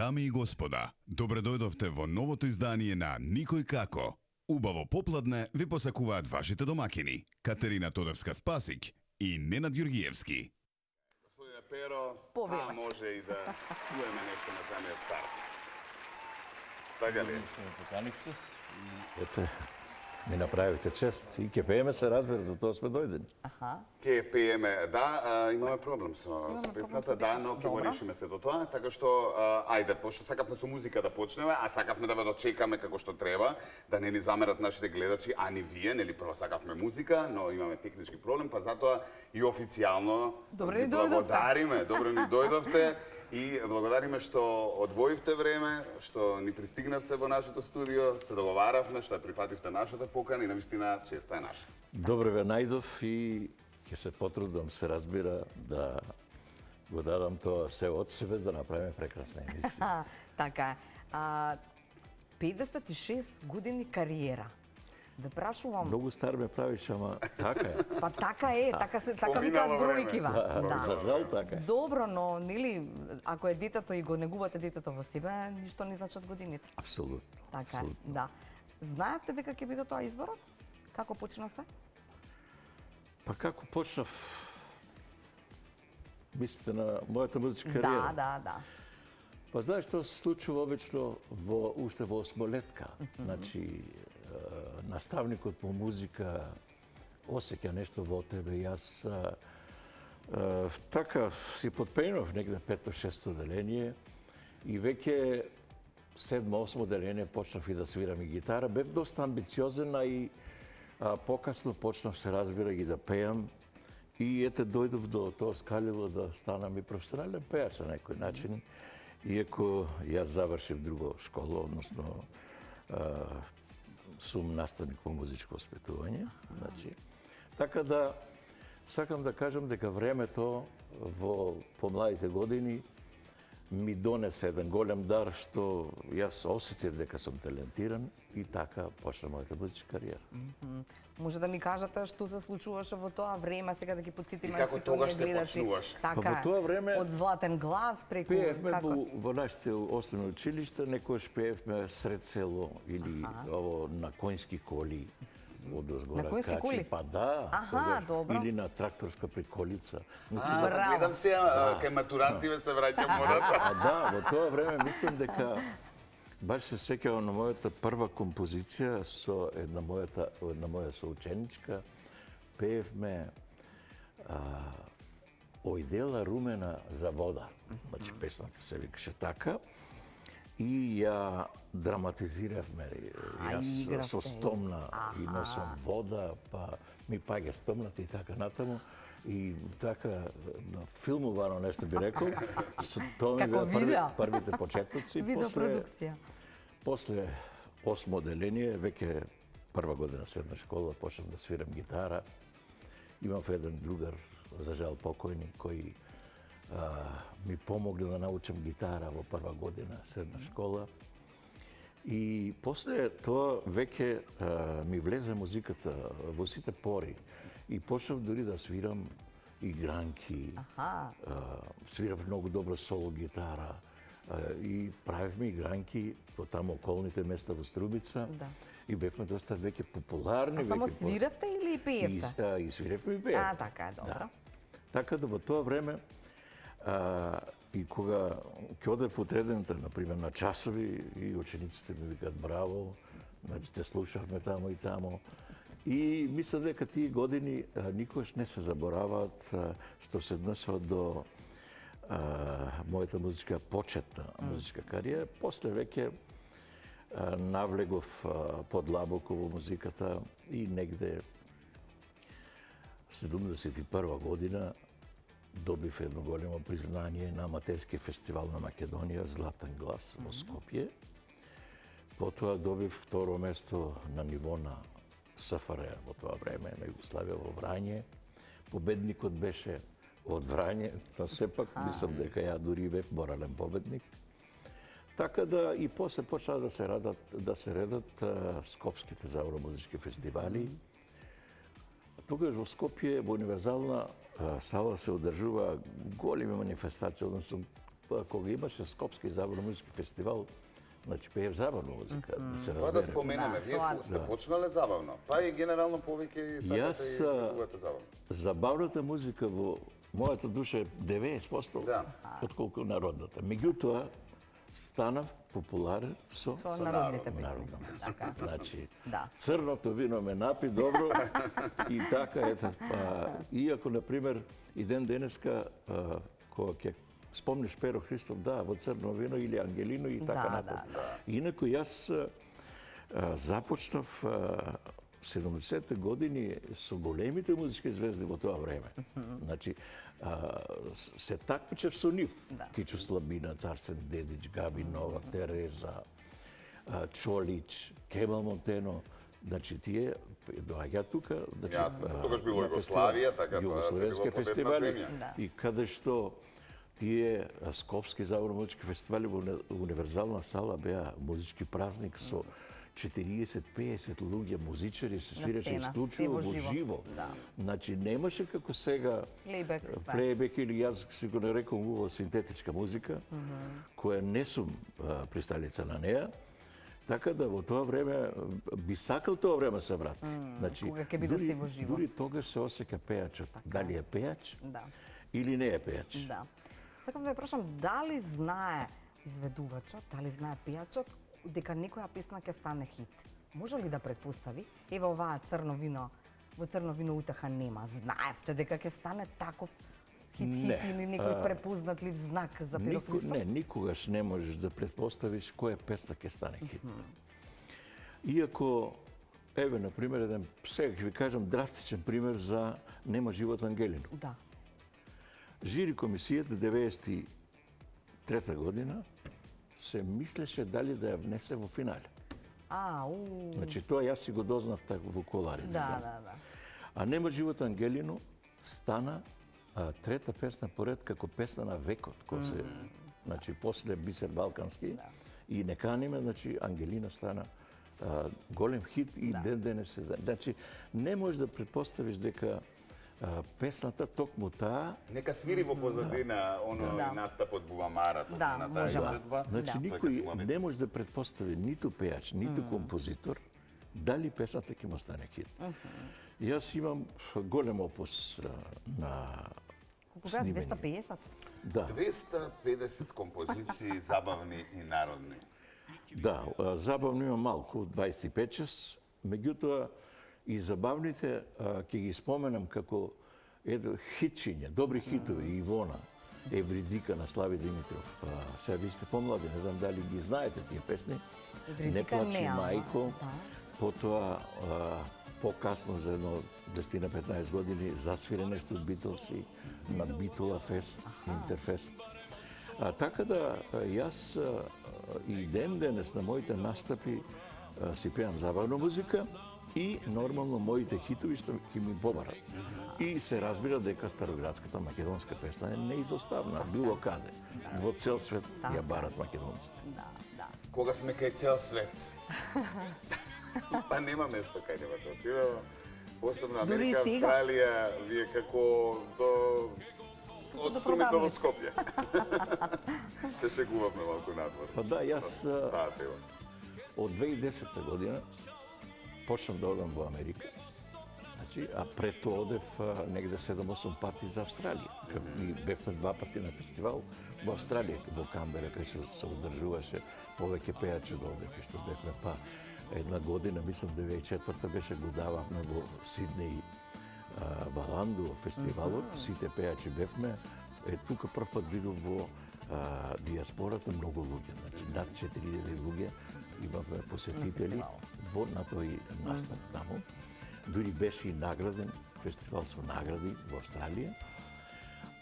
Дами и господа, добре дојдовте во новото издание на Никој како. Убаво попладне ви посакуваат вашите домакини Катерина Тодорска-Спасик и Ненад Ѓургиевски. Господине Перо, може и да чуеме нешто на самиот старт. Така ли? Поканихте. Ете, ми направивте чест и ќе пееме се, разбира, за тоа сме дојдени. Ќе пееме, да, имаме проблем со песната, да, но ќе го решиме се до тоа, така што, ајде, пошто сакавме со музика да почнеме, а сакавме да ве дочекаме како што треба, да не ни замерат нашите гледачи, а ни вие, нели, прво сакавме музика, но имаме технички проблем, па затоа и официјално Добре ни благодариме, добре ни дојдовте. И благодариме што одвоивте време, што ни пристигнавте во нашето студио, се договаравме, што ја прифативте нашата покана и навистина честа е наша. Добре ве најдов и ќе се потрудам, се разбира, да го дадам тоа се од себе, да направиме прекрасна емисија. Така е. 56 години кариера. Да прашувам. Многу стар ме правиш, ама така е. Па така е, така викаат бројкива. За жал така е. Добро, но нели ако е детето и го негувате детето во себе, ништо не значат годините. Апсолутно. Така е, да. Знаевте дека ќе биде тоа изборот? Како почна се? Па како почнав? Мислите на мојата музичка кариера? Да. Па знаеш што се случува обично уште во осмолетка. Значи, наставникот по музика осеќа нешто во тебе. Јас така си подпенав негде 5-6 деление и веќе 7-8 деление почнав и да свирам и гитара. Бев доста амбициозен, а и покасно почнав, се разбира, и да пеам. И ете дојдов до тоа скалило да станам и професионален пеач на некој начин. Иако јас завршив друго школа, односно сум наставник по музичко воспитување. Значи, така да сакам да кажам дека времето во помладите години ми донесе еден голем дар што јас осетив дека сум талентиран и така почна мојата музичка кариера. Може да ми кажете што се случуваше во тоа време, сега да ги подсетиме и како тогаш се почнуваш? Така, во тоа време од Златен глас преку пеевме во нашите основни училишта, некојаш пеевме сред село или на конски коли. На конски коли? Па да. Добро. Или на тракторска приколица. Гледам се, кај матурантиве се враќам мората. Да, во тоа време мислам дека баш се сеќавам на мојата прва композиција со една моја соученичка. Пеевме Ојдела румена за вода. Значи песната се викаше така. И ја драматизиравме. Јас со стомна и носам вода, па ми паѓа стомната и така натаму. И така, филмувано нешто би рекол. Тоа ми беа првите почетоци. Видеопродукција. После 8 деление, веќе прва година средна школа, почнав да свирам гитара. Имав еден другар, за жал покојни, кој ми помогли да научам гитара во прва година средна школа. И после тоа веќе ми влезе музиката во сите пори. И почнав дури да свирам игранки, свирав многу добро соло гитара и правевме игранки по таму околните места во Струмица. И бевме доста веќе популарни. А само свиравте или пеевте? И свиравме и пеевме. Така е, добро. Така да во тоа време и кога ќе одев утредената, например, на часови, и учениците ми викаат браво, значи те слушавме таму и таму. И мислам дека тие години никогаш не се забораваат што се однесува до мојата музичка почетна музичка кариера. После веќе навлегов подлабоко во музиката и негде 71 година добив едно големо признание на аматерски фестивал на Македонија Златен глас во Скопје. Потоа добив второ место на ниво на СФР во тоа време, на Југославија во Врање. Победникот беше од Врање, но сепак мислам дека ја дури бев морален победник. Така да и после почнаа да се редат скопските зауромузички фестивали. Тогаш во Скопје, во универзална сала се одржува големи манифестации, односно кога имаше Скопски забавно музички фестивал, значи пеев забавна музика, да се Тоа да разбере. споменаме, вие тоа- сте почнале забавно, па и генерално повеќе и сакате и зборувате забавно. Забавната музика во мојата душа е 90% Да. отколку народната. Меѓутоа, станав популарен со Со народните песни. народна. Така. Значи, Да. црното вино ме напи добро и така ето. Иако, например, и ден денеска, кога ќе спомниш Перо Христов, да, во црно вино или Ангелино и така Да, натаму. да, Инаку јас започнав 70-те години со големите музички звезди во тоа време. Значи, се такмичев со нив. Да. Кичо Слабина, Царсен Дедич, Габи Новак, Тереза, Чолич, Кемал Монтено. Значи, тие доаѓаат тука. Значи, Јасно, тогаш било на Југославија, фестивал. така тоа се било Југословенски победна фестивали. земја. Да. И каде што тие Скопски забавно музички фестивали во универзална сала беа музички празник со 40-50 луѓе музичари се свиреше сцена, исклучиво се во во живо. живо. Да. Значи немаше како сега Плейбек, све. плейбек или јас си го нарекам убава синтетичка музика, која не сум присталица на неа. Така да во тоа време би сакал тоа време се врати. Значи кога ќе биде се во живо. дури тогаш се осеќа пејачот. Дали е пејач Да. или не е пејач. Да. Сакам да ве прашам, дали знае изведувачот, дали знае пијачот, дека некоја песна ќе стане хит? Може ли да предпостави? Ева оваа црно вино, во црно вино утеха нема. Знаевте дека ќе стане таков хит Не. или некој препознатлив знак за Перо Христов? Не, никогаш не можеш да предпоставиш која песна ќе стане хит. Иако, еве, например, еден, сега ќе ви кажам драстичен пример за Нема живот Ангелино. Да. Жири комисијата 93 година се мислеше дали да ја внесе во финале. Значи тоа јас си го дознав така во коларите. Да. А Нема живот Ангелино стана трета песна поред како песна на векот, која се значи после Бисер Балкански и Не каниме, значи Ангелина стана голем хит и ден денес е. Значи не можеш да предпоставиш дека песната токму таа. Нека свири во позадина оно настапот Бубамара, Да, на таа можеме. изvedба. Значи Тоа ќе никој се муабет. не може да предпостави ниту пејач, ниту композитор дали песната ќе му стане хит. Јас имам голем опус на Колку беа снимање. 250? Да, 250 композиции забавни и народни. да, забавно има малку, 25 час, меѓутоа и забавните ќе ги споменам како хитчиња, добри хитови, Ивона, Евридика на Слави Димитров. Сега ви сте помлади, не знам дали ги знаете тие песни. Евридика Не плачи не, ама, мајко, да. потоа покасно за едно 10-15 години засвире нешто од Битлси на Битула Фест, Интерфест. Така да јас и ден денес на моите настапи си пеам забавна музика и нормално моите хитови што ќе ми побарат. И се разбира дека староградската македонска песна е неизоставна, било каде. Во цел свет ја барат македонците. Да. Кога сме кај цел свет. Па нема место кај нема да отидеме. Особено Дури Америка, и сега. Австралија, вие како од Струмица до Скопје. Се шегувавме малку надвор. Па да, јас Таа тема. од 2010 година почнав да одам во Америка. Значи, а пред тоа одев негде 7-8 пати за Австралија. И бевме 2 пати на фестивал во Австралија, во Камбера, кај што се одржуваше повеќе пејачи до овде, кај што бевме па една година, мислам 2004 беше, го дававме во Сиднеј Валанду фестивалот, сите пејачи бевме. Тука прв пат видов во диаспората многу луѓе, значи над 4000 луѓе имавме посетители во на тој настап таму. Дури беше и награден фестивал со награди во Австралија.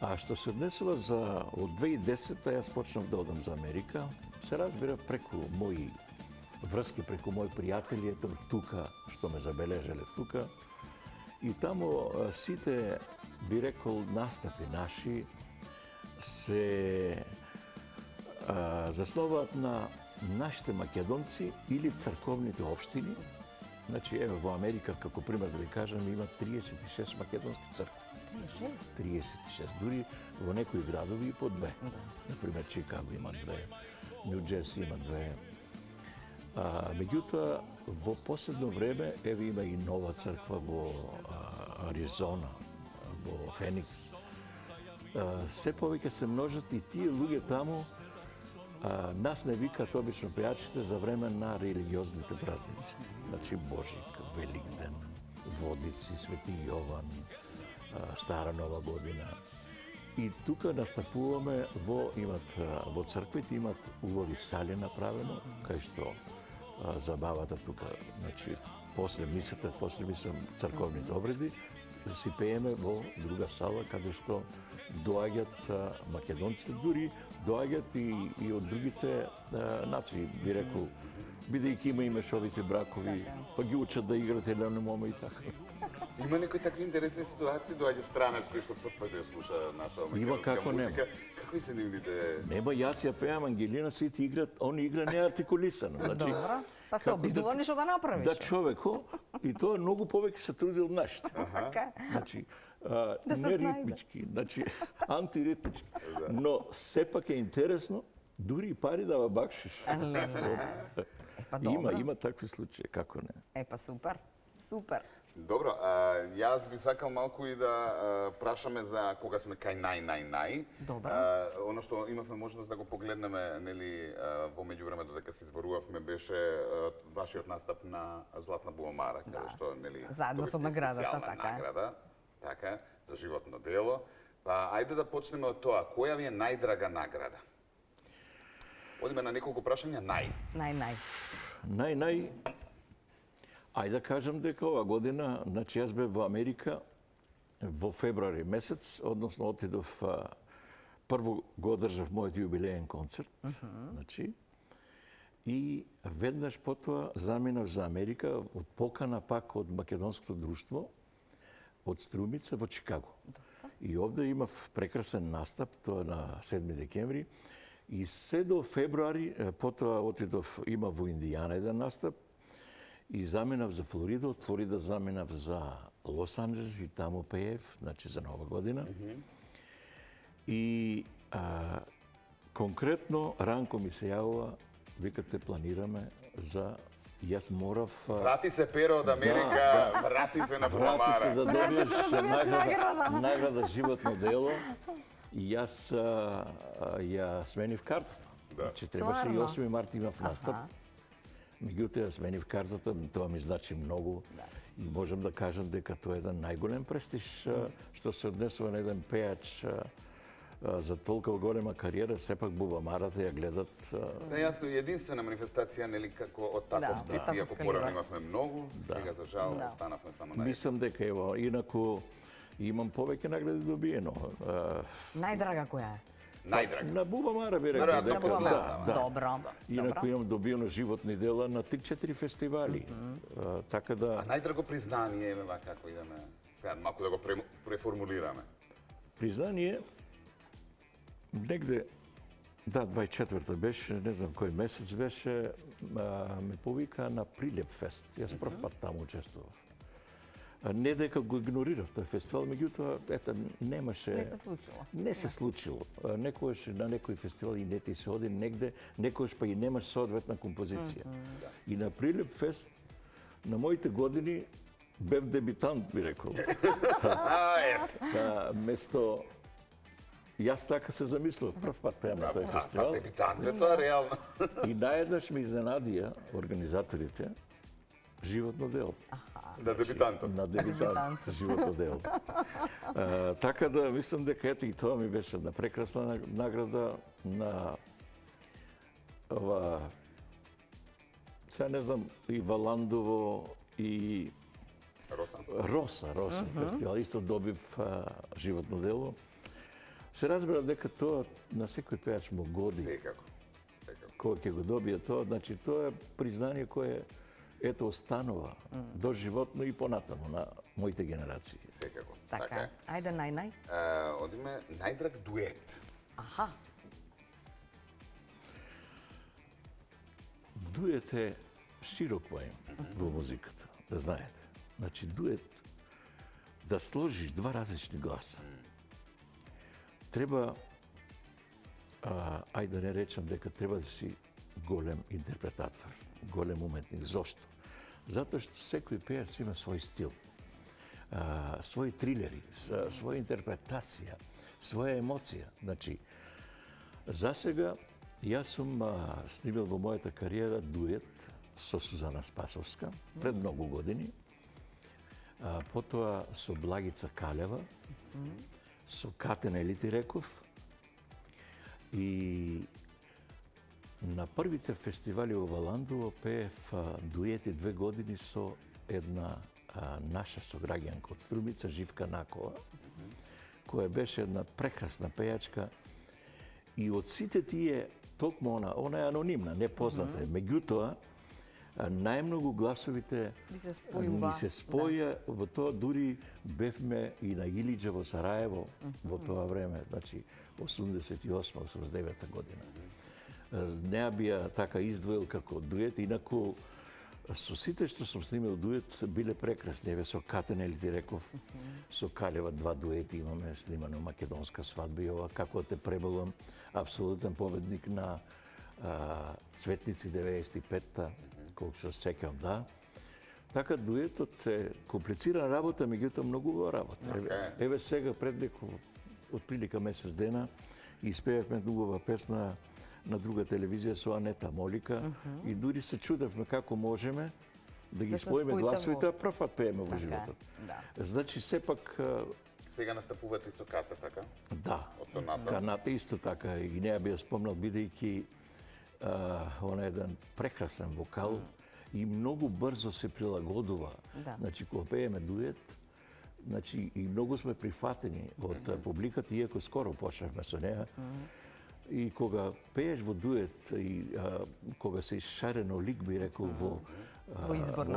А што се однесува за од 2010-та јас почнав да одам за Америка, се разбира преку мои врски, преку мои пријатели, ето тука што ме забележале тука. И таму сите, би рекол, настапи наши се засловаат на нашите македонци или црковните општини, Значи, еве, во Америка, како пример да ви кажам, има 36 македонски цркви. 36. Дури во некои градови и по две. Например, Чикаго има две, Нью Джерси има две. Меѓутоа, во последно време, еве има и нова црква во Аризона, во Феникс. Се повеќе се множат и тие луѓе таму, нас не викаат обично пејачите за време на религиозните празници. Значи Божик, Великден, Водици, Свети Јован, Стара Нова година. И тука настапуваме во црквите имат улови сали направено, кај што забавата тука, значи после мисата, црковните обреди, си пееме во друга сала каде што доаѓаат македонците, дури доаѓаат и од другите нации, би рекол, бидејќи има и мешовите бракови, па ги учат да играат еден мома и така. Има некои такви интересни ситуации, доаѓа странец кој што прв пат ја слуша наша македонска музика. Какви се нивните? Нема, јас ја пеам Ангелина, сите играат, они игра неартикулисано. Значи, Добро. Па сте обидувани што да направиш. Да човеко, и тоа многу повеќе се труди од нашите. Така. Значи, Да се не ритмички, значи антиритмички. Но сепак е интересно, дури и пари дава бакшиш. Па добро. Има такви случаи, како не. Па супер. Супер. Добро, јас би сакал малку и да прашаме за кога сме кај нај. Добро. Оно што имавме можност да го погледнеме, нели, во меѓувреме додека се изборувавме, беше вашиот настап на Златна буамара, каде што, нели, заедно со добивте наградата, специјална така е. награда, така, за животно дело. Па, ајде да почнеме од тоа. Која ви е најдрага награда? Одиме на неколку прашања. Нај. Ајде да кажам дека ова година, значи јас бев во Америка во февруари месец, односно отидов, прво го одржав мојот јубилеен концерт, значи, и веднаш потоа заминав за Америка од покана пак од Македонското друштво, од Струмица во Чикаго. И овде имав прекрасен настап, тоа на 7 декември, и се до февруари, потоа отидов, има во Индијана еден настап, и заминав за Флорида, од Флорида заминав за Лос Анџелес и таму пеев, значи за Нова година. И конкретно Ранко ми се јавува, викате планираме за јас морав... Врати се Перо од Америка, врати се на Буамара. Врати се да добиеш награда животно дело. И јас ја сменив картата. Значи требаше и 8 март имав настап. Меѓутоа ја сменив картата, тоа ми значи многу. И можам да кажам дека тоа е еден најголем престиж што се однесува на еден пејач за толкова голема кариера, сепак Бубамарата ја гледат. Да, јасно, единствена манифестација, нели, како од таков тип, иако порано имавме многу, сега за жал останавме само на... Мислам дека ево, инаку имам повеќе награди добиено. Најдрага која е? Најдрага. На Бубамара би рекол дека Добро. Инаку имам добиено животни дела на 3-4 фестивали. Така да... А најдраго признание, еве вака, како идеме, сега малку да го преформулираме. Признание, негде, да, 24-та беше, не знам кој месец беше, ме повика на Прилеп фест. Јас прв пат таму учествував. Не дека го игнорирав тој фестивал, меѓутоа, ета, немаше... Не се случило. Не се случило. Некојаш на некој фестивал и не ти се оди негде, некојаш па и немаш соодветна композиција. И на Прилеп фест, на моите години, бев дебитант, би рекол. Место... Јас така се замислив, прв пат пеам на тој фестивал. Дебитант е тоа, реално. И наеднаш ме изненадија организаторите животно дело. На дебитантот. На дебитант, животно дело. Така да мислам дека ето и тоа ми беше една прекрасна награда на ова, сега не знам, и Валандово и Роса фестивал, исто добив животно дело. Се разбира дека тоа на секој пејач му годи. Секако. Кога ќе го добие тоа, значи тоа е признание кое ето останува до животно и понатаму на моите генерации. Секако. Така е. Ајде нај. Одиме најдраг дует. Аха. Дует е широк поем во музиката. да знаете. Значи, дует, да сложиш два различни гласа, треба, ајде да не речам дека треба да си голем интерпретатор, голем уметник. Зошто? Затоа што секој пејач има свој стил, своји трилери, своја интерпретација, своја емоција. Значи, засега, јас сум снимил во мојата кариера дует со Сузана Спасовска пред многу години, потоа со Благица Калева, со Катен Елити Реков и на првите фестивали во Валандово пеев дуети 2 години со една наша сограѓанка од Струмица, Живка Накова, која беше една прекрасна пејачка и од сите тие токму она е анонимна, непозната. Меѓутоа, најмногу гласовите ни се споја во тоа, дури бевме и на Илиџа во Сараево во тоа време, значи 88-89 година. Неа бија така издвоил како дует, инаку со сите што сум снимил дует биле прекрасни. Еве со Катен Елити Реков, со Калева 2 дуети имаме снимано, Македонска свадба и ова, Како те преболам, апсолутен победник на Цветници 95-та, колку се сеќавам, да. Така дуетот е комплицирана работа, меѓутоа многу убава работа. Еве сега пред неколку отприлика месец дена испеевме убава песна на друга телевизија со Анета Молика и дури се чудевме како можеме да ги споиме гласовите, а прв пат пееме во животот. Значи сепак сега настапувате со Ката, така? Да. Од Соната. Каната исто така и неа би ја спомнал бидејќи она е еден прекрасен вокал и многу брзо се прилагодува. Значи кога пееме дует, значи и многу сме прифатени од публиката, иако скоро почнавме со неа. И кога пееш во дует и кога се шарено лик, би рекол, во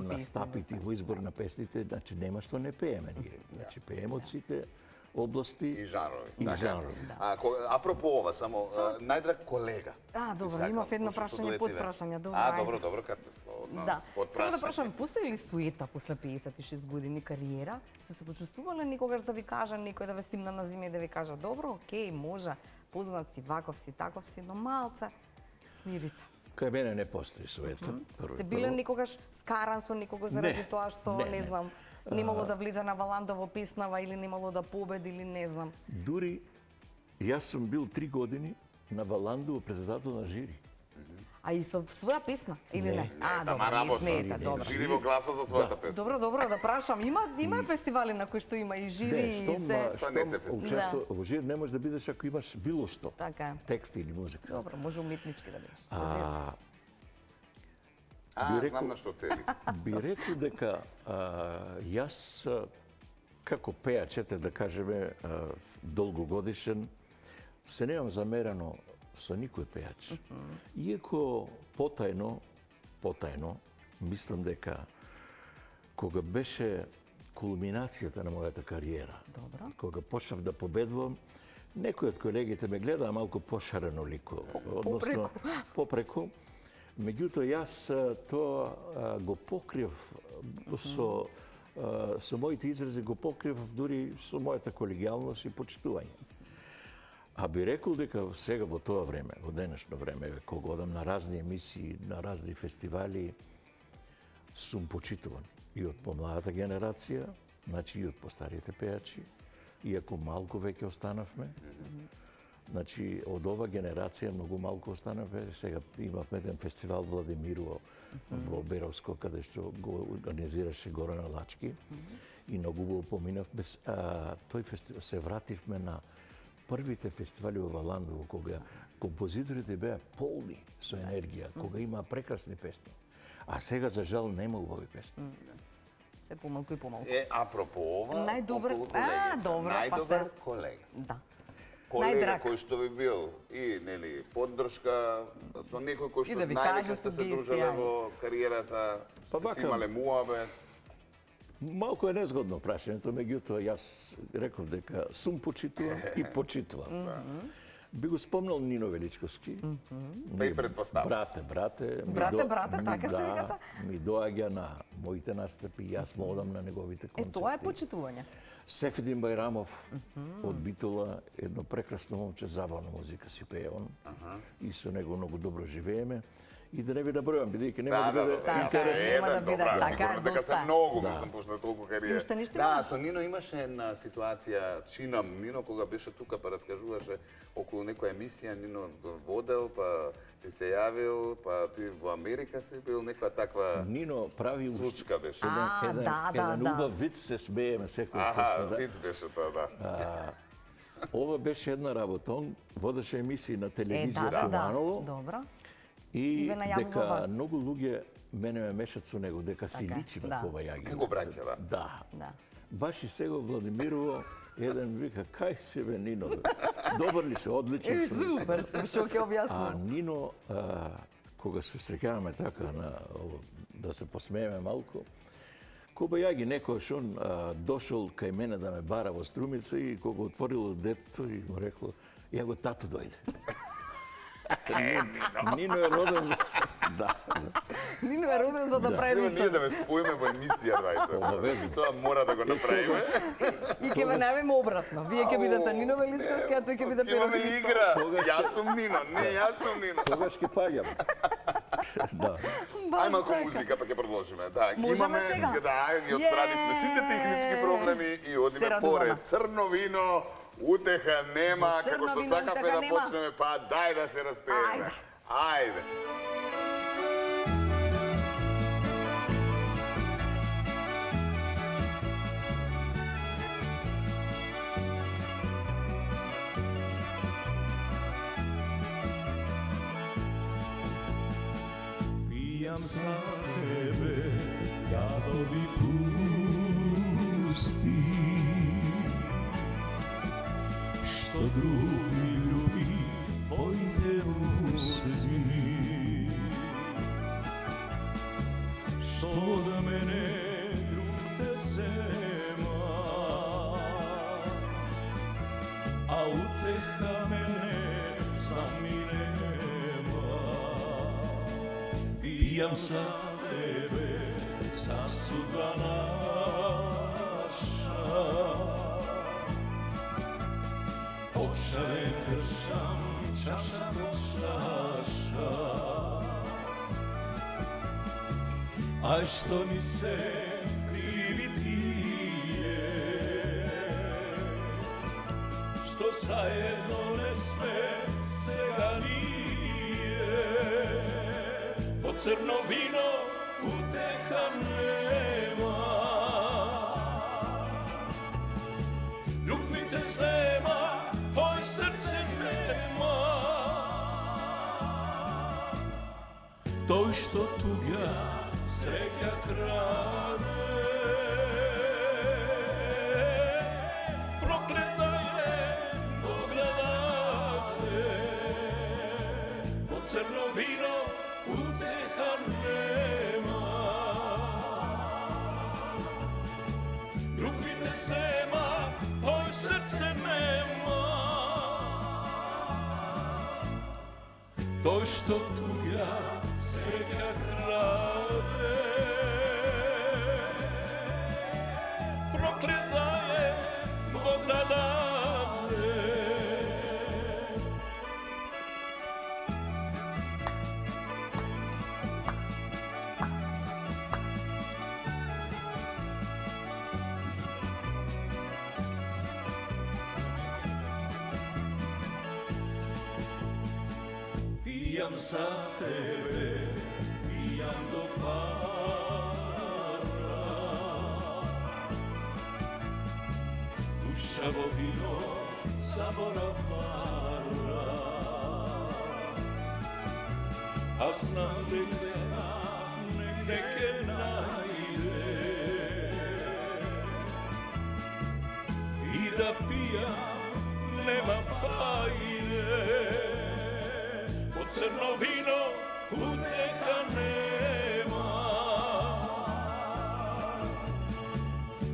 настапите, во избор на песните, значи нема што не пееме ние. Значи пееме од сите области и жанрови. И жанрови. Апропо ова, само најдраг колега. Добро, имав едно прашање, подпрашање. Добро, како да. Само да прашам, постои ли суета после 56 години кариера? Се почувствувале никогаш да ви кажа некој, да ве симна на зиме и да ви кажа добро, окей, може, познат си, ваков си, таков си, но малце смири се. Кај мене не постои суета. Сте биле никогаш скаран со никого заради тоа што, не знам, немало да влиза на Валандово песнава или немало да победи или не знам? Дури, јас сум бил 3 години на Валандово председател на жири. А и со своја песна или не? Добро, жири во гласа за својата песна. Добро, да прашам. Има фестивали на кои што има и жири и се... Учество во жири не може да бидеш ако имаш било што. Така е. Текст или музика. Добро, може уметнички да бидеш. Знам на што цели. Би рекол дека јас како пејач, да кажеме, долгогодишен, се немам замерено со никој пејач. Иако потајно, мислам дека кога беше кулминацијата на мојата кариера, кога почнав да победувам, некои од колегите ме гледаа малку пошарено лико, односно попреку. Меѓутоа јас тоа го покрив со моите изрази, го покрив дури со мојата колегијалност и почитување. А би рекол дека сега во тоа време, во денешно време, кога одам на разни емисии, на разни фестивали, сум почитуван и од помладата генерација, значи и од постарите пејачи, иако малку веќе останавме. Значи, од ова генерација многу малку останавме. Сега имавме еден фестивал Владимирово во Беровско, каде што го организираше Горана Лачки и многу го поминавме. Тој фестивал се вративме на првите фестивали во Валандово, кога композиторите беа полни со енергија, кога имаа прекрасни песни. А сега, за жал, нема убави песни. Се помалку и помалку. Апропо ова, најдобар колега. Да. Колега кој што би бил и поддршка со некој кој што највеќе сте се дружеле во кариерата, сте си имале муабет. Малку е незгодно прашањето, меѓутоа јас реков дека сум почитуван и почитувам. Би го спомнал Нино Величковски. Па и предпоставам. Брате, така се викате? Ми доаѓа на моите настапи, јас му одам на неговите концерти. Тоа е почитување. Сефедин Байрамов од Битола, едно прекрасно момче, забавна музика си пее он. И со него многу добро живееме. И да не ви набројам, бидејќи нема да биде интересно. Нема да биде така, сигурно дека се доста. многу, мислам, пошто толку кариера. Уште ништо Да, имаш? со Нино имаше една ситуација, чинам, Нино кога беше тука па раскажуваше околу некоја емисија, Нино водел, па ти се јавил, па ти во Америка си бил, некоја таква Нино прави случка беше. еден убав виц, се смееме секој. Аха, виц беше тоа, да. Ова беше една работа, он водеше емисии на телевизија Да. Куманово. Добро. И ве најавува дека вас. многу луѓе мене ме мешат со него, дека си Така, личиме да. Коба Јаги. Како браќа, да. Да. Баш и сега Владимирово, еден вика, кај си бе, Нино? Бе? Добар ли се, одличен сум. Супер, сум шо ќе А објаснувам. Нино, кога се среќаваме така, да се посмееме малку, Коба Јаги некојаш он дошол кај мене да ме бара во Струмица и кога отворило детето и му рекло, ја го тату дојде. Нино е роден за... Да. Нино е роден за да прави Треба ние вицот. да ве споиме во емисија, двајца. Обавезно. Тоа мора да го направиме. И ќе ве најавиме обратно. Вие ќе бидете Нино Величковски, а тој ќе биде Имаме Перо игра. Јас сум Нино, не, јас сум Нино. Тогаш ќе паѓам. Да. Ај малку музика па ќе продолжиме. Да, Можеме имаме, сега? да, ги отстранивме сите технички проблеми и Се одиме радуваме. поред. Црно вино, утеха нема, Црно како што вино, сакавме утеха да нема. почнеме, па дај да се распееме. Ајде. Пијам за тебе, јадови пусти, што други љуби, појде усби. Што да мене друг те зема, а утеха мене заминема. Пијам за тебе, за судба наша. Окшаве кршам, чаша по чаша. Ај што ни се приливи тие, што заедно не сме сега ние. По црно вино утеха нема, друг ми те зема, тој срце нема. Тој што туѓа среќа краде, проклета е Бог да даде. По црно вино утеха нема, друг ми те зема, тој срце нема. Тој што туѓа среќа краде, проклета е Бог да даде. Пијам за тебе, пијам до пара, душа во вино заборав пара. А знам дека не ке најде и да пијам нема фајде. По црно вино утеха нема,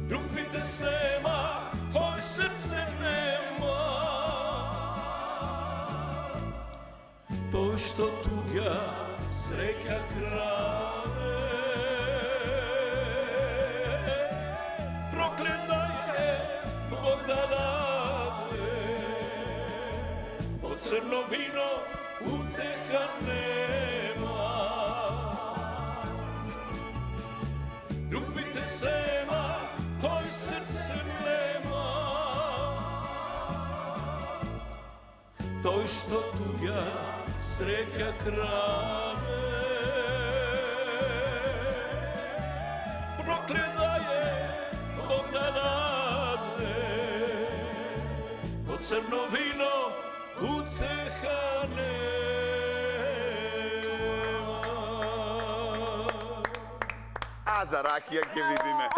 друг ми те зема, тој срце нема. što tuga sreća krade. Prokleta je Bog da dade, od crno vino uteha nema. Ljubite sema, toj srce nema. Toj što tuga sreća krade. Prokleta je Bog da dade, od crno vino uteha nema. A za rakija ќе видиме.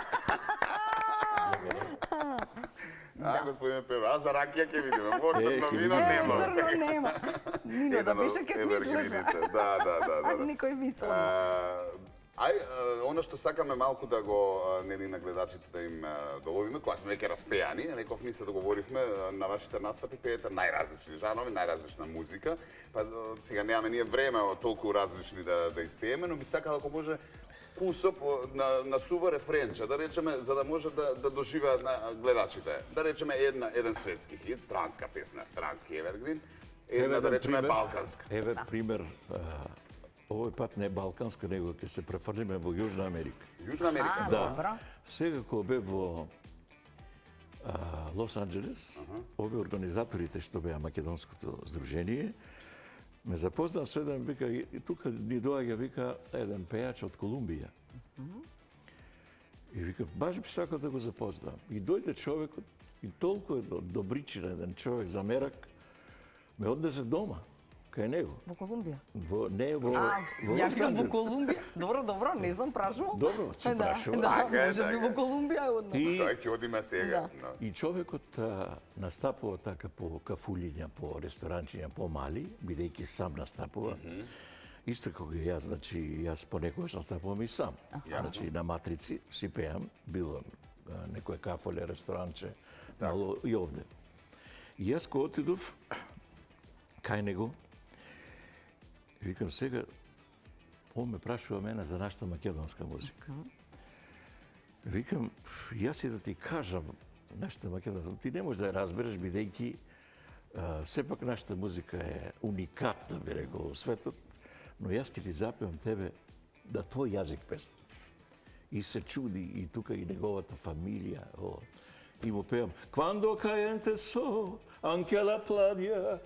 Господине Перо, а за ракија ќе видиме. Во црно вино нема. Црно нема. Нино да беше ке мислеше. Да. Никој мислел. Оно што сакаме малку да го нели на гледачите да им доловиме, кога сме веќе распеани, некој ми се договоривме на вашите настапи пеете најразлични жанрови, најразлична музика. Па сега немаме ние време од толку различни да испееме, но би сакала ако може кусоп на сува рефренче, да речеме, за да може да доживеат на гледачите. Да речеме еден светски хит, транска песна, трански евергрин, една да речеме балканска. Еве пример, овој пат не балканска, него ќе се префрлиме во Јужна Америка. Јужна Америка? Добро. Сега кога бев во Лос Анџелес, овие организаторите што беа Македонското здружение, ме запознаа со еден, вика, и тука ни доаѓа, вика, еден пејач од Колумбија. И вика, баш би сакал да го запознам. И дојде човекот, и толку е добричен еден човек за мерак, ме однесе дома, кај него. Во Колумбија? Не, во Ја Лос викам во Анџелес. Колумбија. Добро, не знам прашувал. Добро, си прашувал. Да, Така е, може би така е. во Колумбија е одно. Тој ќе одиме сега. И човекот настапува така по кафулиња, по ресторанчиња, по мали, бидејќи сам настапува. Исто кога јас, значи, јас понекогаш настапувам и сам. Значи, на матрици си пеам, било некој кафоле, ресторанче, мало и овде. И јас кога отидов кај него, викам сега, он ме прашува мене за нашата македонска музика. Викам, јас и да ти кажам нашата македонска, ти не можеш да ја разбереш, бидејќи сепак нашата музика е уникатна, би рекол, во светот, но јас ќе ти запевам тебе да твој јазик песна. И се чуди, и тука и неговата фамилија, и му пеам, Quando caente so, anche la pladia,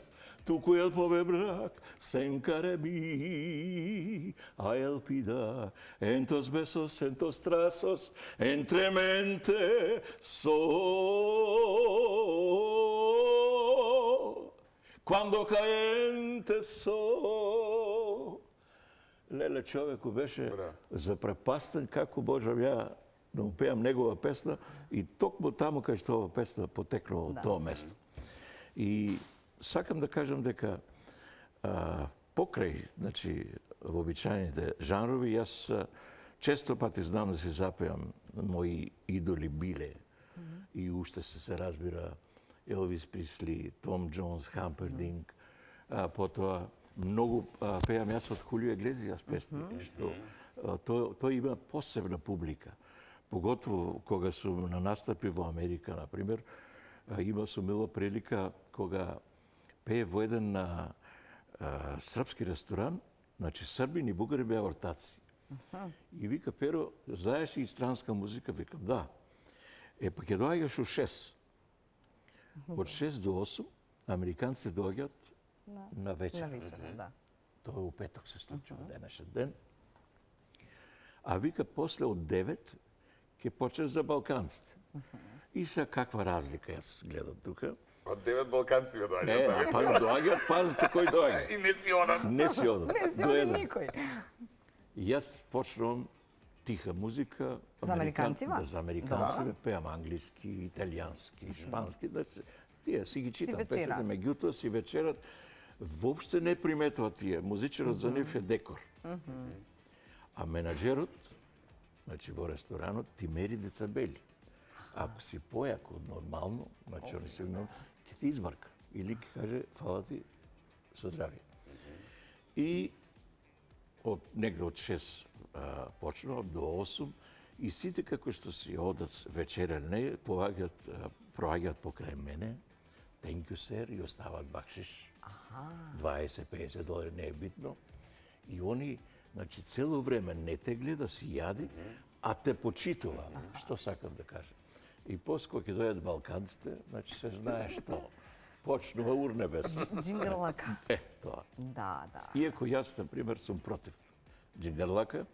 tu quel povebrak, sencare mi, a el pida, entos besos, entos trazos, entre mente so. Quando caente so. Леле, човеку беше запрепастен како можам ја да му пеам негова песна и токму таму кај што ова песна потекнува од тоа место. И сакам да кажам дека покрај, значи, вообичаените жанрови, јас често пати знам да си запеам мои идоли биле и уште се разбира Елвис Присли, Том Джонс, Хампердинг, потоа многу пеам јас од Хулио Иглезијас песни, што тој има посебна публика. Поготово кога сум на настапи во Америка, например, има сум имала прилика кога пее во еден српски ресторан, значи србини и бугари беа ортаци. И вика, Перо, знаеш и странска музика? Викам, да. Па ќе доаѓаш у 6. Од 6 до 8 американците доаѓаат на вечер. На вечер, да. Тоа у петок се случува денешен ден. А вика, после од 9 ќе почнеш за балканците. И сега каква разлика јас гледам тука. Од 9 балканци ме доаѓаат. Па доаѓаат, пазите кој доаѓа. И не си одам. Не си одам. Не си До оди еден. никој. И јас почнувам тиха музика. За американцива? Да, за американците. Пеам англиски, италијански, шпански. Да, тие си ги читам вечерат. песните, меѓутоа си вечерат. Воопште не приметува тие. Музичарот за нив е декор. А менаџерот, значи во ресторанот, ти мери децабели. Ако си појак од нормално, значи они се ќе ти избарка. Или ќе каже, фала ти, со здравие. И негде од 6 почнував до 8 и сите како што си одат вечерелне, проаѓаат покрај мене, thank you sir, и остават бакшиш. 20-50 долари, не е битно. И они, значи, цело време не те гледа, си јади, а те почитува. Што сакам да кажам. И после кога ќе дојдат балканците, значи се знае што. Почнува урнебес. Джингерлака. Тоа. Да, да. Иако јас, например, сум против джингерлака,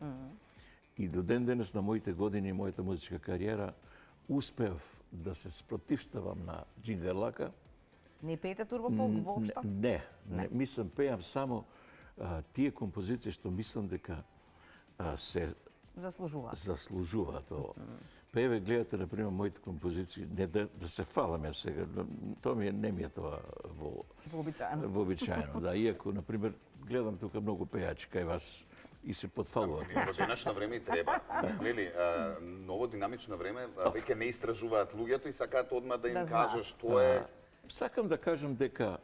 и до ден денес на моите години, мојата музичка кариера, успеав да се спротивставам на джингерлака. Не пеете турбофолк воопшто? Не. Мислам, пеам само тие композиции што мислам дека се заслужуваат тоа. Певе, гледате, например, моите композиции, не да се фаламе сега, тоа не ми е тоа вообичаено. Да, иако, например, гледам тука многу пејачи кај вас и се подфалуваат. Во денешно време и треба. Нели, ново динамично време, веќе не истражуваат луѓето и сакаат одма да им кажеш тоа е. Сакам да кажам дека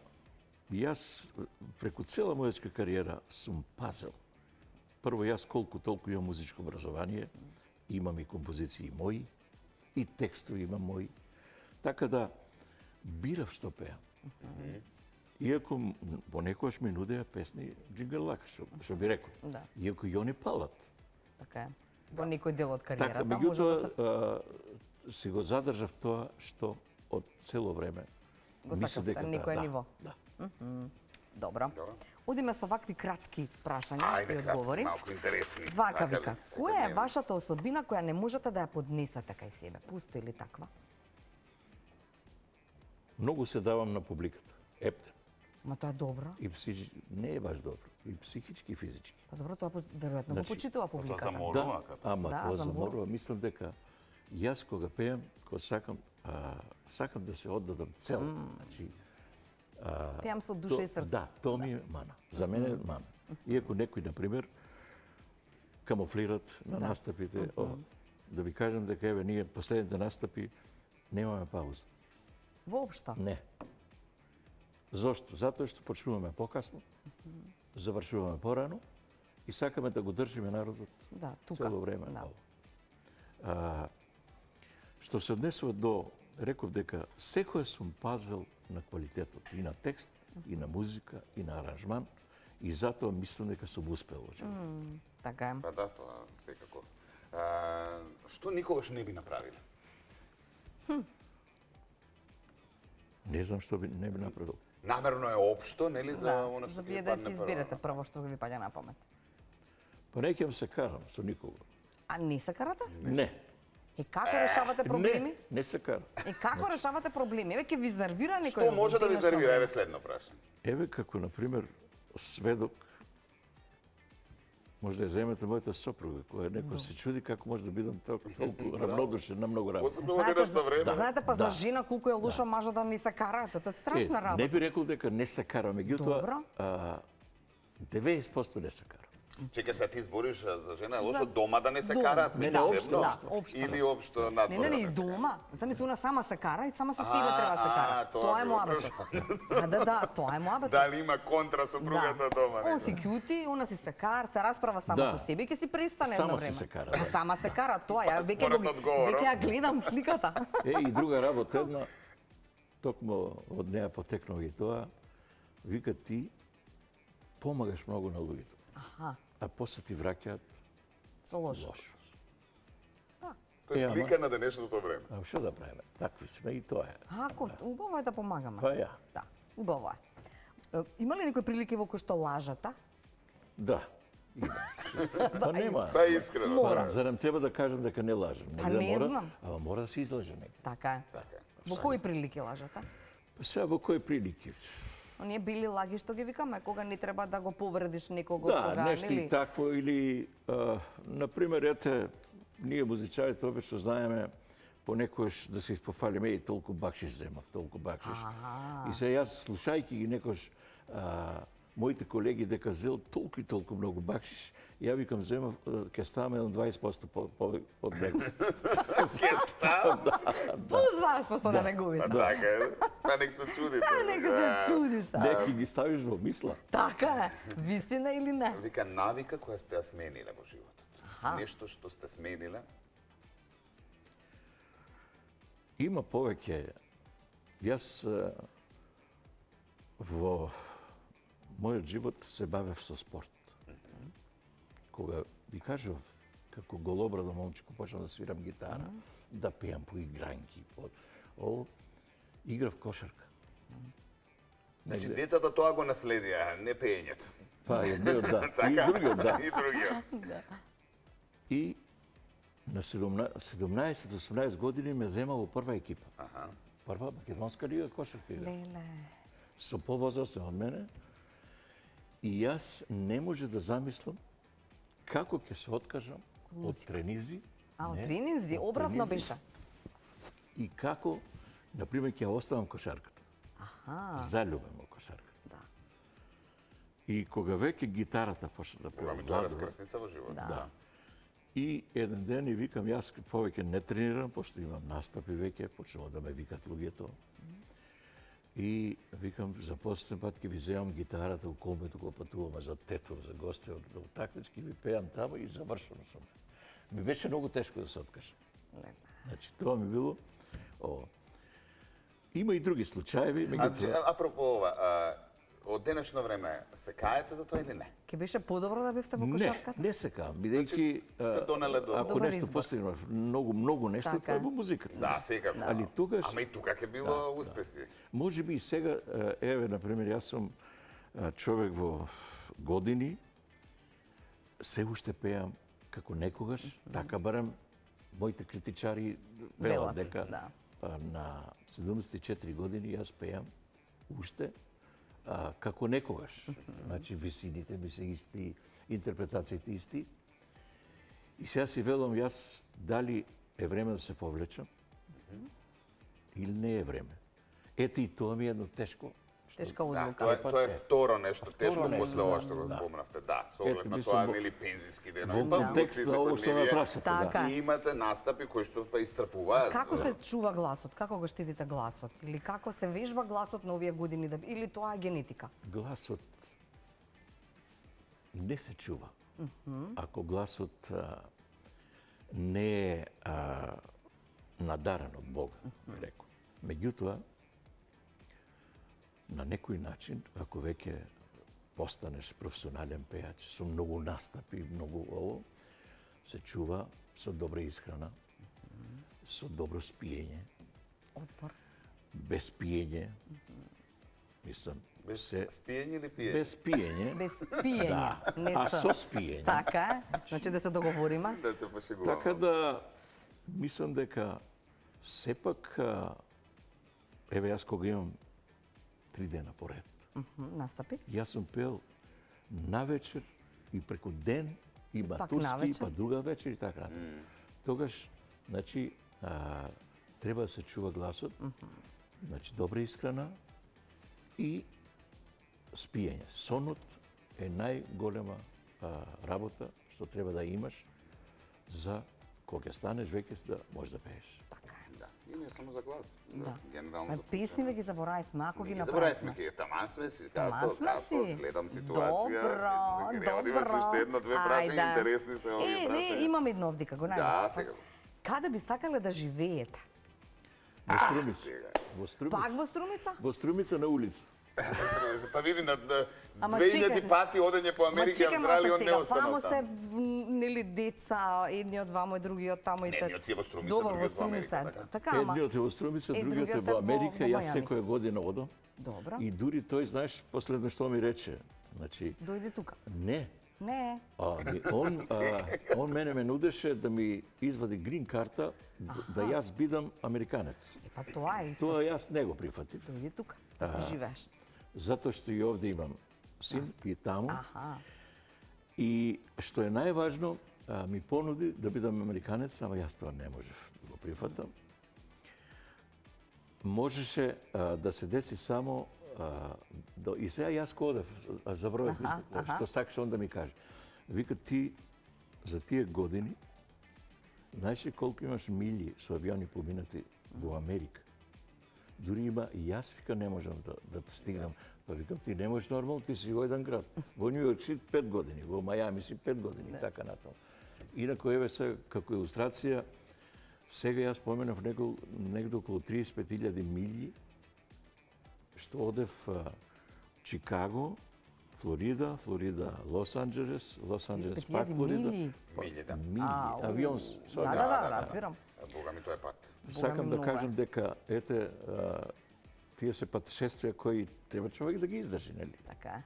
јас преку цела музичка кариера сум пазел. Прво, јас колку толку имам музичко образование, имам и композиции мои, и текстови имам мои. Така да бирав што пеам. Иако понекогаш ми нудеа песни джингерлак, што би рекол. Да. Иако и они палат. Така е. Во некој дел од Така, кариерата може да се... меѓутоа, си го задржав тоа што од цело време Го мислам сакавте на некое ниво. Да. Добро. Одиме со вакви кратки прашања Ајде, и кратки, одговори. малку интересни. Вака Така ли? вика, Секој која е дневно. вашата особина која не можете да ја поднесете кај себе? Пустои ли таква? Многу се давам на публиката. Ептен. Ма тоа е добро. И не е баш добро. И психички, и физички. Па добро, тоа веројатно го Значи, почитува публиката. заморува, како? Ама Да, тоа заморува. заморува. Мислам дека јас кога пеам, кога сакам да се оддадам цел. Значи, Пеам со душа и срце. Да, тоа ми е мана. За мене е мана. Иако некои, например, камуфлират на настапите, да ви кажам дека еве ние последните настапи немаме пауза. Воопшто. Не. Зошто? Затоа што почнуваме покасно, завршуваме порано и сакаме да го држиме народот Да, тука. цело време. Да. Што се однесува до, реков дека секој сум пазел на квалитетот и на текст, и на музика, и на аранжман, и затоа мислам дека сум успел во животот. Така е. Па да, тоа секако. Што никогаш не би направиле? Не знам што не би направил. Намерно е општо, нели, за Да, она за што вие ќе да си падне изберете прво? прво што ви паѓа на памет. Па не ќе се карам со никого. А не се карате? Не. И како решавате проблеми? Не се карам. И како решавате проблеми? Еве ќе ви изнервира некој. Што може да ви денешно нервира? време. Еве следно прашање. Еве како, например, сведок, може да ја земете мојата сопруга, која некој се чуди како може да бидам толку равнодушен на многу работи. Посебно во денешно време. Знаете, па за Да. жена колку е лошо мажот да не се карате, тоа е страшна Не работа. би рекол дека не се кара, меѓутоа Добро. 90% не се кара. Чека се ти збориш за жена, е лошо дома да не се Дома. караат, Не, меѓусебно? општо, да, општо. Или општо Не, надвор не, да и не се дома. Замисли, она сама се кара и сама со себе треба да се кара. тоа Тоа е било моабетот. Да, тоа е моабетот. Дали има контра сопругата дома? Он си кјути, она си се кара, се расправа сама Да. со себе и ќе си пристане Сама едно си време. се кара, Па да. сама се кара, тоа ја веќе според го одговорот. веќе ја гледам сликата. И друга работа една, токму од неа потекнува и тоа, вика ти помагаш многу на луѓето, Аха, а после ти враќаат со лошо. лошо. Тоа е ама- слика на денешното време. А што да правиме? Такви сме и тоа е. Ако, убаво е да помагаме. Па ја. Да, убаво е. Има ли некои прилики во кои што лажата? Да. Има. Па нема. Па искрено. Мора. Па, зарем треба да кажам дека не лажем? Па да не мора, знам. Ама мора да се излаже некој. Така е. Така е. Во кои прилики лажата? Па сега во кои прилики? Оние били лаги што ги викаме, кога не треба да го повредиш некого, Да, кога, нешто нели? и такво или, например, ете, ние музичарите обично знаеме понекојаш да се испофалиме и толку бакшиш земав, толку бакшиш. И се јас слушајќи ги некош моите колеги дека зел толку и толку многу бакшиш, ја викам земав ќе ставаме на 20% од него. Плюс 20% на неговите. Така е. Па нека се чудите. Нека се чуди са. Неки ги ставиш во мисла. Така е. Вистина или не? Вика навика која сте ја смениле во животот. Нешто што сте смениле. Има повеќе. Јас во мојот живот се бавев со спорт. Кога ви кажав, како голобрадо момчико, почнав да свирам гитара, да пеам по игранки, играв кошарка. Значи, децата тоа го наследија, не пеењето. Па, едниот да, и другиот да. И другиот. И на 17-18 години ме зема во прва екипа. Прва македонска лига кошарка игра. Леле. Со повозрастен од мене. И јас не може да замислам како ќе се откажам од тренизи. А, од тренизи? Обратно беше? И како, например, ќе оставам кошарката. Залюбен во кошарката. Да. И кога веќе гитарата почна да Кога ми преовладува, тоа раскрсница во живот. да. И еден ден и викам, јас повеќе не тренирам, пошто имам настапи веќе, почнува да ме викат луѓето. И викам, за последен пат ќе ви земам гитарата у колбето кога патуваме за тетов, за гости од утакмици, ви пеам таму и завршувам со мене. Ми беше многу тешко да се откажам. Значи, тоа ми било. Има и други случаеви. Апропо ова, од денешно време се каете за тоа или не? Ке беше подобро да бевте во кошарката? Не се каам, бидејќи Сте донеле до ако Добар нешто избор. постигнав, многу нешто, Така тоа е е. во музиката. Да, секако. Али тогаш, Ама и тука ќе било успеси. може би и сега, еве, например, јас сум човек во години, се уште пеам како некогаш, така барем моите критичари велат дека да. на 74 години јас пеам уште како некогаш. Значи, висините ми се исти, интерпретациите исти. И сега си велам јас дали е време да се повлечам или не е време. Ете и тоа ми е едно тешко. Тешка Да, одлука. тоа е второ нешто тешко нешто, после ова што го да. спомнавте. Да, со оглед Ето, на мислам, тоа во- нели пензиски Во денови, контекст на ово што ме прашате, Така. да. И имате настапи кои што па исцрпуваат. Како се чува гласот? Како го штитите гласот? Или како се вежба гласот на овие години? Или тоа е генетика? Гласот не се чува. Ако гласот не е надарен од Бога, би рекол. Меѓутоа, на некој начин, ако веќе постанеш професионален пејач, со многу настапи, многу ово, се чува со добра исхрана, со добро спиење, Отпор. без пиење, мислам, Без се- спиење или пиење? без пиење, Без пиење, не а со. со спиење. Така е. Значи да се договориме. Да се пошегуваме. Така да, мислам дека сепак, еве јас кога имам 3 дена поред, Настапи. јас сум пел навечер и преку ден, и пак матурски, навечер. па друга вечер и така. Тогаш, значи, треба да се чува гласот, значи добра исхрана и спиење. Сонот е најголема работа што треба да имаш за кога ќе станеш веќе да можеш да пееш. Да, и не само за глас. Да. Генерално. А песни ги заборавивме, ако ги Не ги заборавивме, направивме. ќе таман сме си, Таман како сме си. следам ситуација. Добро, Има се уште едно-две прашања Ајде. интересни се овие Не, прашања. имам едно овдека, го Да, најдов. сега. Каде би сакале да живеете? Во Струмица. сега. Во Струмица. Пак во Струмица? Во Струмица на улица. Па види на Ама 2000 чекај. пати одење по Америка и Австралија, он не останал Вамо се, таму. нели, деца, едниот вамо и другиот тамо и Не, едниот е во Струмица, Добро, во другиот во Струмица. Америка, така. Така, ама. Едниот е во Струмица, другиот е другиот во е Америка. во Јас Мајами. секоја година одам. Добро. И дури тој, знаеш, последно што ми рече, значи, Дојди тука. не, Не. он мене ме нудеше да ми извади грин карта, да јас бидам американец. Па тоа е исто. Тоа јас не го прифатив, Дојди тука, да си живееш. затоа што и овде имам син и таму. Аха. И што е најважно, ми понуди да бидам американец, ама јас тоа не можев да го прифатам. Можеше да се деси само И сега јас кодев, забравив што сакаш он да ми каже. Вика, ти за тие години, знаеш ли колку имаш милји со авиони поминати во Америка? Дури има и јас, вика, не можам да те стигнам. Па викам, ти не можеш нормално, ти си во еден град. Во Нью Йорк си 5 години, во Мајами си 5 години, и така натаму. Инако, еве се, како илустрација, сега јас споменав негде околу 35.000 милји, што одев Чикаго, Флорида, Лос Анџелес пак Флорида. Милји, да. Милји, авион. Да, разбирам. Бога ми, тоа е пат. Сакам да кажам дека, ете, тие се патешествија кои треба човек да ги издржи, нели? Така е.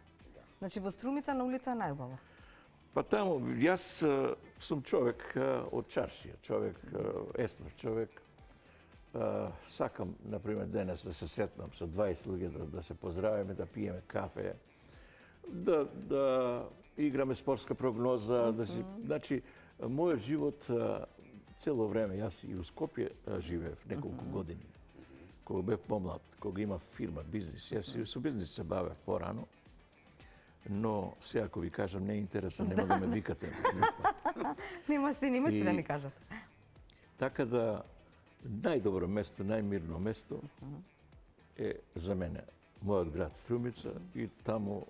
Значи, во Струмица на улица е најубаво. Па таму, јас сум човек од чаршија, човек еснав човек. Сакам, например, денес да се сретнам со 20 луѓе, да се поздравиме, да пиеме кафе, да играме спортска прогноза, да си... Значи, мојот живот цело време, јас и у Скопје живеев неколку години. Кога бев помлад, кога имав фирма, бизнис, јас и со бизнис се бавев порано, но сега ако ви кажам не е интересно, нема да ме викате. Нема си да ни кажат. Така да, најдобро место, најмирно место е за мене мојот град Струмица и таму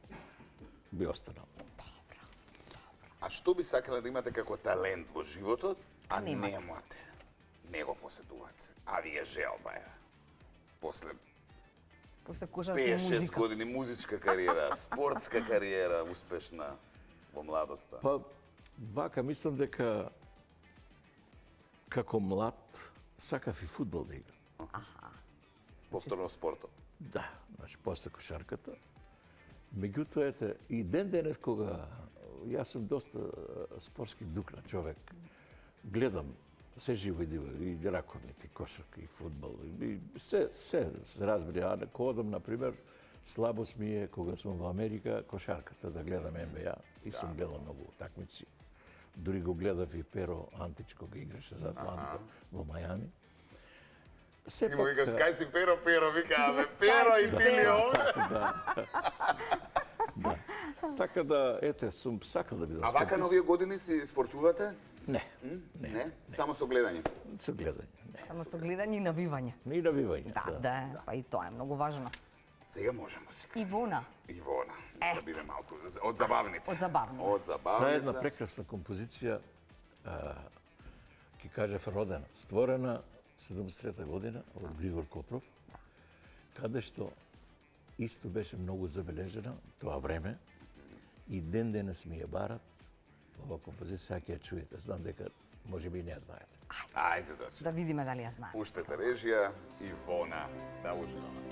би останал. А што би сакале да имате како талент во животот, а немате? Не го поседувате. А ви е желба е. После кошарка и 5-6 музика. години музичка кариера, спортска кариера успешна во младоста. Па, вака, мислам дека како млад сакав и фудбал да играм. Повторно спортот. Да, значи, после кошарката. Меѓутоа, ете, и денес кога јас сум доста спортски дух на човек, гледам се живо и раковник, и кошарка, и фудбал, и се разбери. А кога одам, например, слабост ми е кога сум во Америка, кошарката, да гледам НБА, и сум гледал многу такмици. Дури го гледав и Перо Антич, кога играше за Атланта во Мајами. Ти му викаш, кај си Перо, викаме, Перо и ти ли овде? Да. Така да, ете, сум сакал да бидам А вака на овие години си спортувате? Не. Не? Само со гледање? Со гледање, не. Само со гледање и навивање. И навивање, Да, па и тоа е многу важно. Сега можеме сега. Ивона. Ивона, да биде малку од забавните. Од забавните. Од Таа е забавните. една прекрасна композиција, ќе кажев родена, створена 73 година од Григор Копров, каде што исто беше многу забележена тоа време и ден денес ми ја барат ова композиција, ќе ја чуете. Знам дека можеби и не ја знаете. Ајде да Да видиме дали ја знае. пуштете режија, Ивона, да уживаме.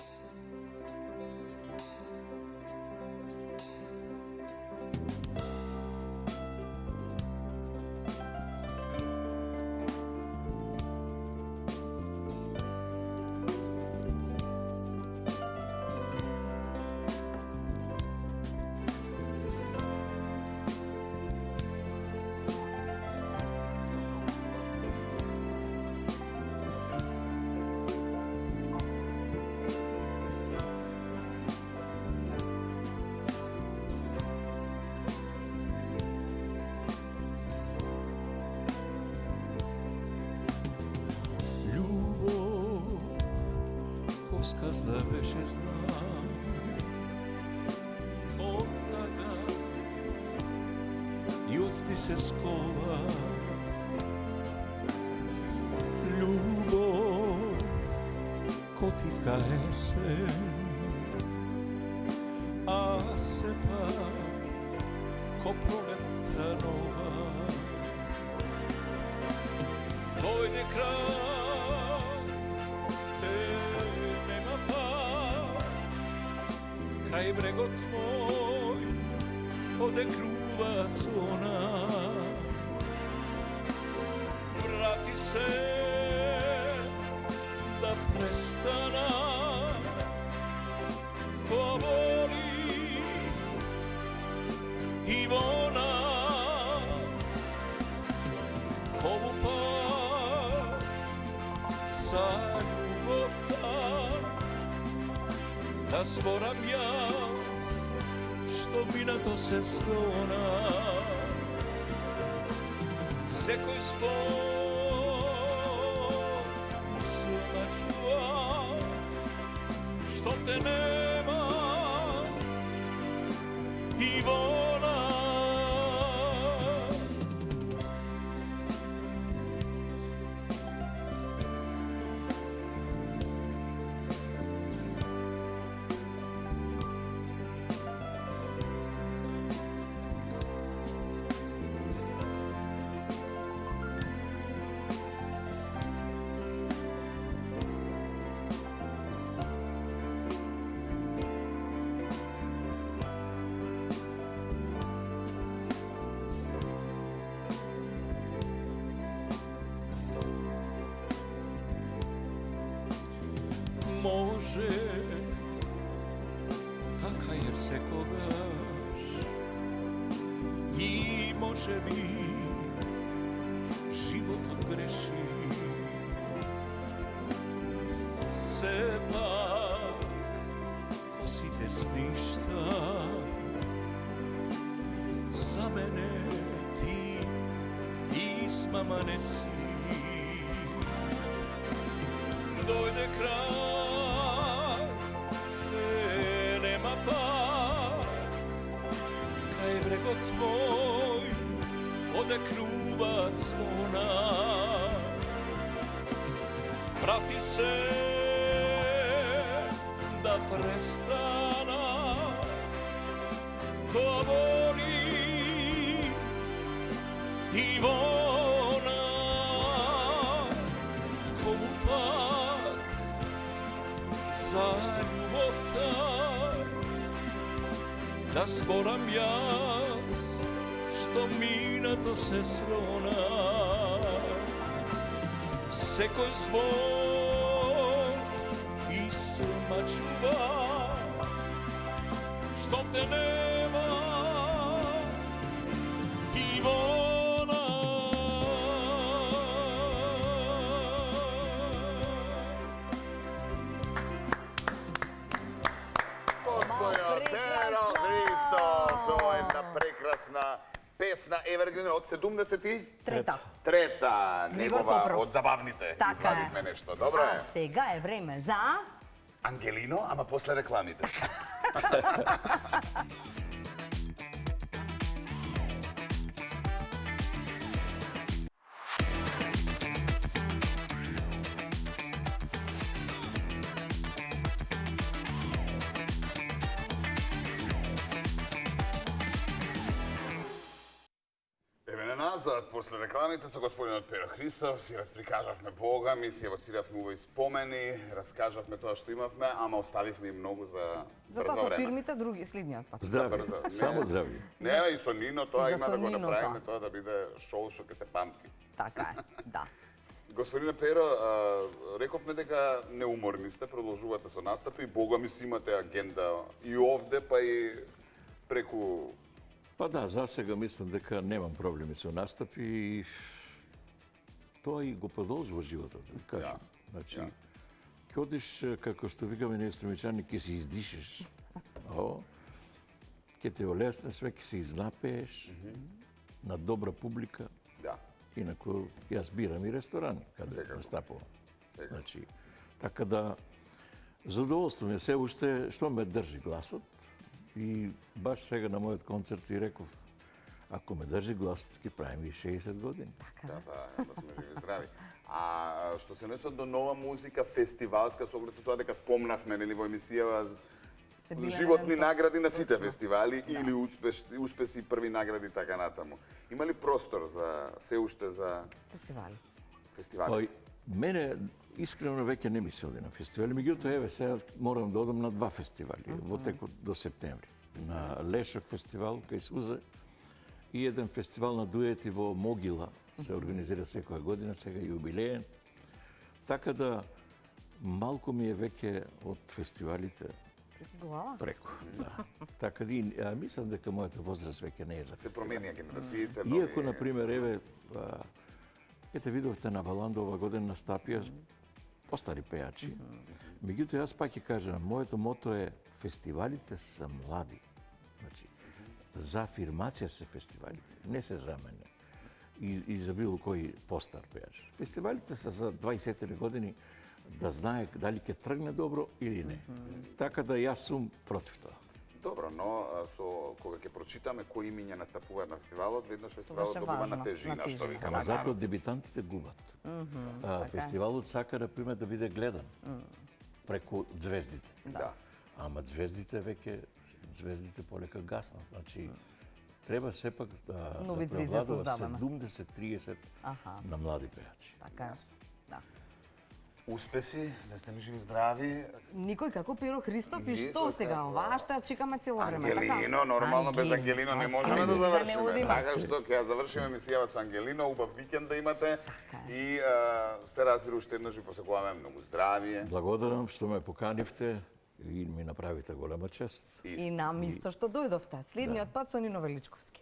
Сказ да беше знам од тага и отсти се скова љубов котивка есен, а се пак ко пролетта нова дојде крај крај брегот мој оде крува зона, врати се да престана тоа боли Ивона, ову пат за љубовта да зборам јас што минато се стона. Секој збор се начува што те нема Ивона. Може, така е секогаш и може би животот греши. Сепак косите с ништа за мене ти измама не си. Дојде крај, нема пак, кај брегот мој одекнува звона. Врати се да престана, тоа боли Ивона. Кому пак за љубовта да зборам јас што минато се срона. Секој збор и смачува што те нема Ивона. Господјо Перо Христос, ова е една прекрасна песна Evergreen од 70-ти? Трета, негова Копров. од забавните. Така е. Извадивме нешто. Добро А е. сега е време за... Ангелино, ама после рекламите. Еве на назад, после рекламите со господинот Перо Христов, си расприкажавме Бога, ми си евоциравме убави спомени, раскажавме тоа што имавме, ама оставивме и многу за Затоа брзо со време. фирмите други следниот пат. Здравје, брзо. Не. само здравје. Не, и со Нино тоа За има со да го Нино направиме тоа. тоа да биде шоу што ќе се памти. Така е, да. Господине Перо, рековме дека неуморни сте, продолжувате со настапи, Бога ми си имате агенда и овде, па и преку... Па да, за сега мислам дека немам проблеми со настапи и тоа и го продолжува животот, да ви кажам. Јасно, Значи, јасно. ќе одиш, како што викаме ние стромичани, ќе се издишеш. Ќе те олесне све, ќе се изнапееш на добра публика. Да. Инаку, јас бирам и ресторани, каде Секако. настапувам. Секако. Значи, така да, задоволство ми е се уште што ме држи гласот. И баш сега на мојот концерт и реков, ако ме држи гласот, ќе правим и 60 години. Да, да сме живи здрави. А што се несот до нова музика, фестивалска, со оглед тоа дека спомнавме, нели, во емисија животни награди на сите фестивали или успеси, први награди така натаму. Има ли простор за се уште за Фестивали. фестивалите? Мене искрено веќе не ми се оди на фестивали, меѓутоа еве сега морам да одам на 2 фестивали во текот до септември. На Лешок фестивал кај Сузе и еден фестивал на дуети во Могила се организира секоја година, сега јубилеен. Така да малку ми е веќе од фестивалите Глава? преку. Да. Така да и мислам дека мојата возраст веќе не е за Се променија генерациите, Иако, например, еве, ете видовте на Валандо ова година настапија постари пејачи. Меѓутоа, јас пак ќе кажам, моето мото е фестивалите се за млади. Значи, за афирмација се фестивалите, не се за мене. И за било кој постар пејач. Фестивалите се за 20 години да знае дали ќе тргне добро или не. Така да јас сум против тоа. Добро, но кога ќе прочитаме кои имиња настапуваат на фестивалот, веднаш фестивалот добива на тежина, што викаме. Ама затоа дебитантите губат. Фестивалот сака да приме да биде гледан преку звездите. Да. Ама звездите полека гаснат. Значи, треба сепак да превладува 70-30 на млади пејачи. Така е. Да. Успеси, да сте ми живи здрави. Никој како Перо Христов и што сега? Оваа што ја чекаме цело време, така? Ангелино, нормално без Ангелино не можеме да завршиме. одиме. Така што ќе ја завршиме емисијава со Ангелино, убав викенд да имате и се разбира уште еднаш ви посакуваме многу здравие. Благодарам што ме поканивте и ми направите голема чест. И нам исто што дојдовте. Следниот пат со Нино Величковски.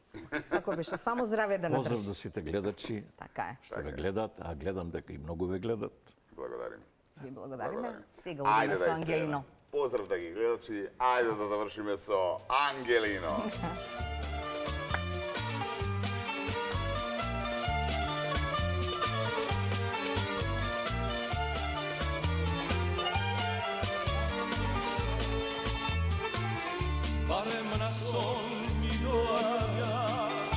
Како беше, само здравје да Поздрав надржи. до сите гледачи Така е. што ве гледат, а гледам дека и многу ве гледат. Благодарим. Ви благодариме. Сега Ајде одиме да со испееме. Ангелино. Поздрав да ги гледачи. Ајде да завршиме со Ангелино. Barem na son mi doaѓаш,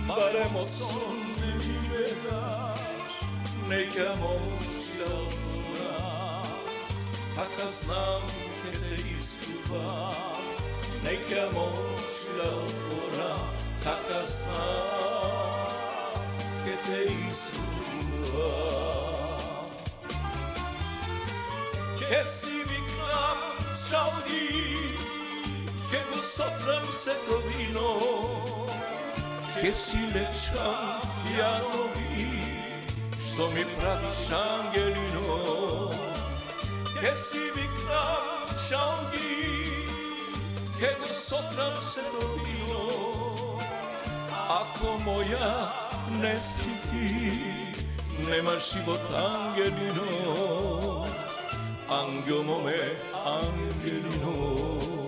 barem од сон не ми бегаш, нека моќта твоја, така знам ке те искупам, нека моќта твоја, така знам ке те искупам. Ке си викнам чалги, ке го сотрам сето вино, ке си лечкам јадови, што ми правиш Ангелино. Ке си викнам чалги, ке го сотрам сето вино, ако моја не си ти, нема живот Ангелино. Ангел моме, Ангелино.